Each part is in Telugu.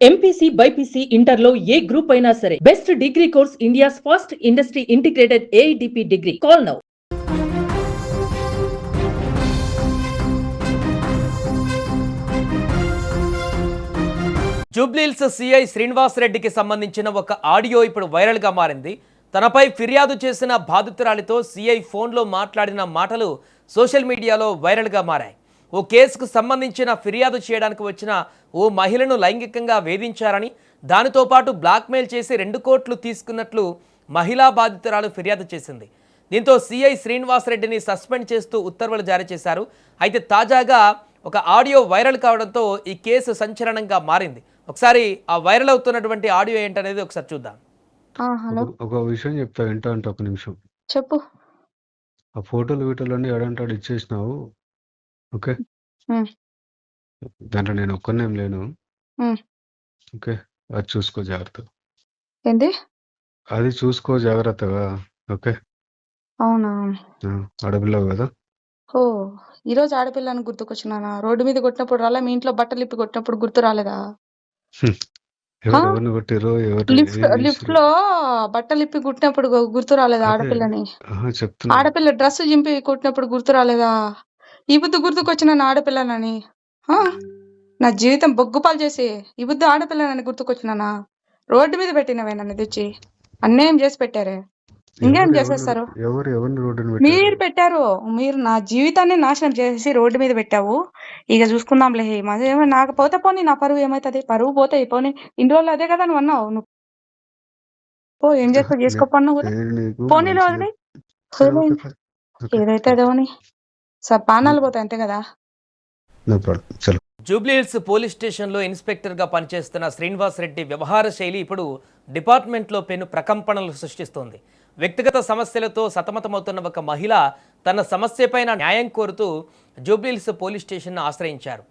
ఎంపీసీ బైపీసీ ఇంటర్లో ఏ గ్రూప్ అయినా సరే best degree course India's first industry integrated AIDP degree. Call now. Jubilee Hills CI Srinivas రెడ్డికి సంబంధించిన ఒక ఆడియో ఇప్పుడు వైరల్గా మారింది. తనపై ఫిర్యాదు చేసిన బాధితురాలితో సిఐ ఫోన్లో మాట్లాడిన మాటలు సోషల్ మీడియాలో వైరల్గా మారాయి. ఓ కేసుకు సంబంధించిన ఫిర్యాదు చేయడానికి వచ్చిన ఓ మహిళను లైంగికంగా వేధించారని, దానితో పాటు బ్లాక్మెయిల్ చేసి 2 కోట్లు తీసుకున్నట్లు మహిళా బాధితురాలు ఫిర్యాదు చేసింది. దీంతో సిఐ శ్రీనివాస్ రెడ్డిని సస్పెండ్ చేస్తూ ఉత్తర్వులు జారీ చేశారు. అయితే తాజాగా ఒక ఆడియో వైరల్ కావడంతో ఈ కేసు సంచలనంగా మారింది. ఒకసారి ఆ వైరల్ అవుతున్నటువంటి ఆడియో ఏంటనేది ఒకసారి చూద్దాం. హలో ఒక విషయం చెప్తా, వింటా అంటే ఒక నిమిషం. చెప్పు. ఆ ఫోటోలు వీటోలన్నీ ఏడంటాడు ఇచ్చేసినావు. ఓకే, ఉమ్, దాంట్లో నేను ఒక్కనేం లేను. ఉమ్. ఓకే, అది చూసుకో జాగ్రత్త, ఏంటి? అది చూసుకో జాగ్రత్తగా. ఓకే, అవునా? ఆడపిల్లవు కదా. ఓ, ఈరోజు ఆడపిల్లని గుర్తుకొచ్చినానా? రోడ్డు మీద కొట్టినప్పుడు రాలే? మీ ఇంట్లో బట్టలు ఇప్పి కొట్టినప్పుడు గుర్తు రాలేదా? హ్మ్. ఎవరిని కొట్టిరో ఎవరు లిఫ్ట్ లో బట్టలు ఇప్పి కుట్టినప్పుడు గుర్తు రాలేదా అదే ఆడపిల్లని? చెప్తున్నా. ఆడపిల్ల డ్రెస్ చింపి కుట్టినప్పుడు గుర్తు రాలేదా? ఈ బుద్ధి గుర్తుకొచ్చిన ఆడపిల్లనని? ఆ? నా జీవితం బొగ్గుపాలు చేసి ఈ బుద్ధి ఆడపిల్లనని గుర్తుకొచ్చినానా? రోడ్డు మీద పెట్టినవే నన్ను తెచ్చి అన్యాయం చేసి పెట్టారే. ఇంకేం చేసేస్తారు? ఎవరిని రోడ్డుని మీరు పెట్టారు. మీరు నా జీవితాన్ని నాశనం చేసి రోడ్డు మీద పెట్టావు. ఇక చూసుకుందాంలే. ఏమో నాకు పోతే పోనీ, నా పరువు ఏమైతుంది? పరువు పోతే పోనీ. ఇన్ని రోజులు అదే కదా నువ్వు అన్నావు. నువ్వు పో, ఏం చేస్తావు చేసుకోపన్నా కూడా. పోనీలో వదిలి ఏదైతే అదేమని పానాలు పోతాయి అంతే కదా. జూబ్లీహిల్స్ పోలీస్ స్టేషన్లో ఇన్స్పెక్టర్గా పనిచేస్తున్న శ్రీనివాస్ రెడ్డి వ్యవహార శైలి ఇప్పుడు డిపార్ట్మెంట్లో పెను ప్రకంపనలు సృష్టిస్తోంది. వ్యక్తిగత సమస్యలతో సతమతమవుతున్న ఒక మహిళ తన సమస్యపైన న్యాయం కోరుతూ జూబ్లీహిల్స్ పోలీస్ స్టేషన్ను ఆశ్రయించారు.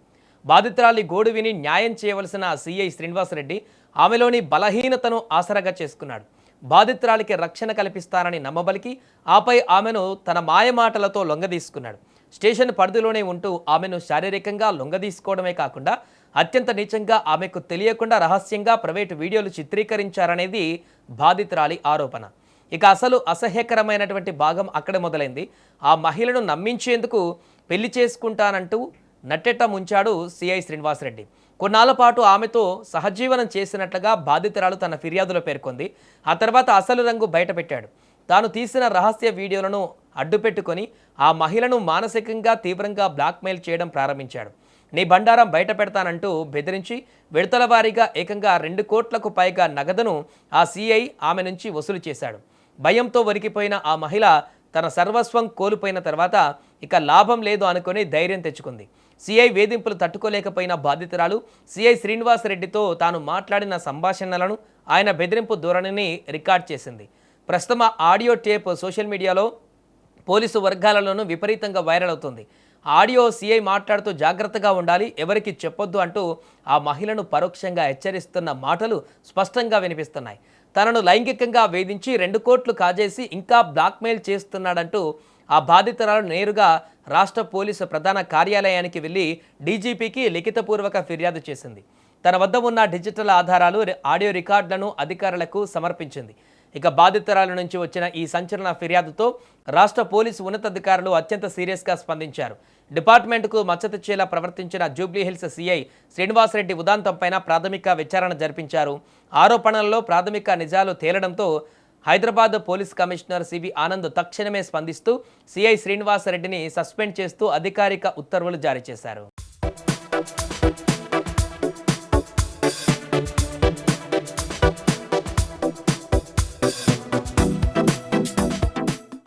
బాధితురాలి గోడు విని న్యాయం చేయవలసిన సిఐ శ్రీనివాస్ రెడ్డి ఆమెలోని బలహీనతను ఆసరాగా చేసుకున్నాడు. బాధితురాలికి రక్షణ కల్పిస్తానని నమ్మబలికి ఆపై ఆమెను తన మాయమాటలతో లొంగదీసుకున్నాడు. స్టేషన్ పరిధిలోనే ఉంటూ ఆమెను శారీరకంగా లొంగదీసుకోవడమే కాకుండా అత్యంత నీచంగా ఆమెకు తెలియకుండా రహస్యంగా ప్రైవేటు వీడియోలు చిత్రీకరించారనేది బాధితురాలి ఆరోపణ. ఇక అసలు అసహ్యకరమైనటువంటి భాగం అక్కడే మొదలైంది. ఆ మహిళను నమ్మించేందుకు పెళ్లి చేసుకుంటానంటూ నట్టెట్ట ముంచాడు సిఐ శ్రీనివాస్ రెడ్డి. కొన్నాళ్ల పాటు ఆమెతో సహజీవనం చేసినట్లుగా బాధితురాలు తన ఫిర్యాదులో పేర్కొంది. ఆ తర్వాత అసలు రంగు బయటపెట్టాడు. తాను తీసిన రహస్య వీడియోలను అడ్డుపెట్టుకొని ఆ మహిళను మానసికంగా తీవ్రంగా బ్లాక్మెయిల్ చేయడం ప్రారంభించాడు. నీ బండారం బయట పెడతానంటూ బెదిరించి విడతల వారీగా ఏకంగా 2 కోట్లకు పైగా నగదును ఆ సిఐ ఆమె నుంచి వసూలు చేశాడు. భయంతో వణికిపోయిన ఆ మహిళ తన సర్వస్వం కోల్పోయిన తర్వాత ఇక లాభం లేదు అనుకుని ధైర్యం తెచ్చుకుంది. సిఐ వేధింపులు తట్టుకోలేకపోయిన బాధితురాలు సిఐ శ్రీనివాస్ రెడ్డితో తాను మాట్లాడిన సంభాషణలను, ఆయన బెదిరింపు ధోరణిని రికార్డ్ చేసింది. ప్రస్తుతం ఆడియో టేప్ సోషల్ మీడియాలో పోలీసు వర్గాలలోనూ విపరీతంగా వైరల్ అవుతుంది. ఆడియో సిఐ మాట్లాడుతూ జాగ్రత్తగా ఉండాలి, ఎవరికి చెప్పొద్దు అంటూ ఆ మహిళను పరోక్షంగా హెచ్చరిస్తున్న మాటలు స్పష్టంగా వినిపిస్తున్నాయి. తనను లైంగికంగా వేధించి 2 కోట్లు కాజేసి ఇంకా బ్లాక్మెయిల్ చేస్తున్నాడంటూ ఆ బాధితురాలు నేరుగా రాష్ట్ర పోలీసు ప్రధాన కార్యాలయానికి వెళ్లి డీజీపీకి లిఖితపూర్వక ఫిర్యాదు చేసింది. తన వద్ద ఉన్న డిజిటల్ ఆధారాలు, ఆడియో రికార్డులను అధికారులకు సమర్పించింది. ఇక బాధితురాల నుంచి వచ్చిన ఈ సంచలన ఫిర్యాదుతో రాష్ట్ర పోలీసు ఉన్నతాధికారులు అత్యంత సీరియస్గా స్పందించారు. డిపార్ట్మెంట్కు మచ్చతెచ్చేలా ప్రవర్తించిన జూబ్లీహిల్స్ సిఐ శ్రీనివాస్ రెడ్డి ఉదాంతంపైన ప్రాథమిక విచారణ జరిపించారు. ఆరోపణలలో ప్రాథమిక నిజాలు తేలడంతో Hyderabad police commissioner CV Anand తక్షణమే స్పందిస్తూ సిఐ శ్రీనివాస్ రెడ్డిని సస్పెండ్ చేస్తూ అధికారిక ఉత్తర్వులు జారీ చేశారు.